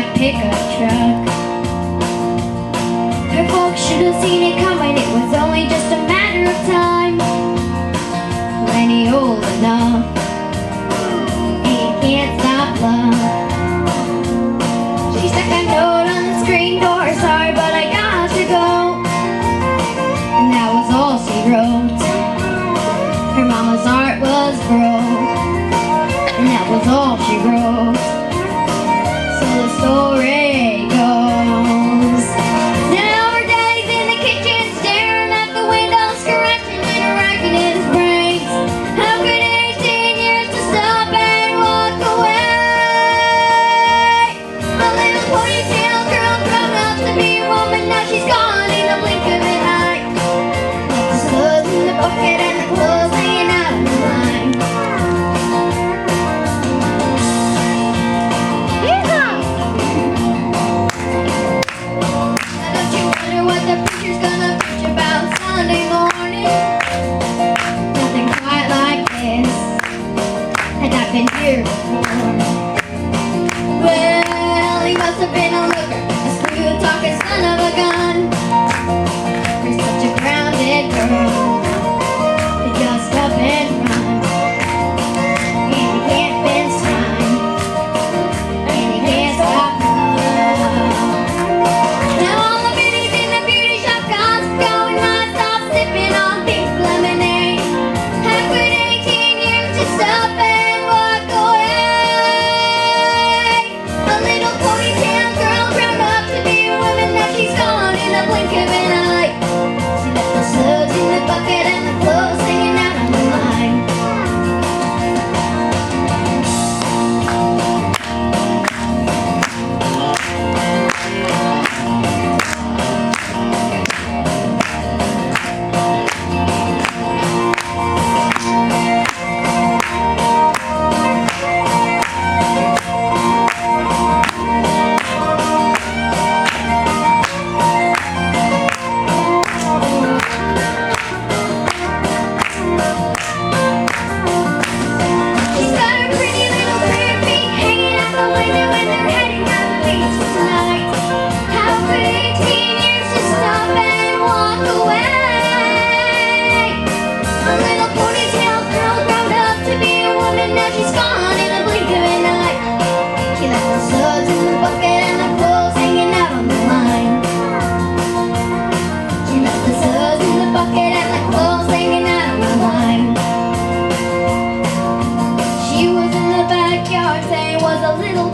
black pickup truck. Her folks should have seen it coming. It was only just a matter of time. Plenty old enough, he can't stop love. She stuck a note on the screen door, sorry but I got to go. And that was all she wrote. Her mama's heart was broke, and that was all she wrote. So the story goes. Now her daddy's in the kitchen, staring at the window, scratching and racking his brains. How could 18 years to stop and walk away? A little ponytail girl grown up to be a woman, now she's gone in the blink of an eye. The suds in the bucket and the clothes hanging out of the line. What the preacher's gonna preach about Sunday morning? Nothing quite like this had not been here before. Well, he must have been a looker, a smooth-talking son of a gun. You're such a grounded girl to just up and run. And you can't bend time, and you can't stop love. Now all the beauties in the beauty shop gods going non-stop, sipping on pink lemonade. How could 18 years just stop and walk away? A little ponytail girl grown up to be a woman, now she's gone in the blink of an eye. She left the suds in the bucket and the clothes hanging out on the line. She's got her pretty little bare feet hanging out the window and they're heading out the beach tonight. How could 18 years just stop and walk away? A little ponytail girl grown up to be a woman, now she's gone in the blink of an eye. She left the suds in the bucket and the clothes hanging out on the line. She left the suds in the bucket and the clothes hanging out on the line. She was in the backyard saying was a little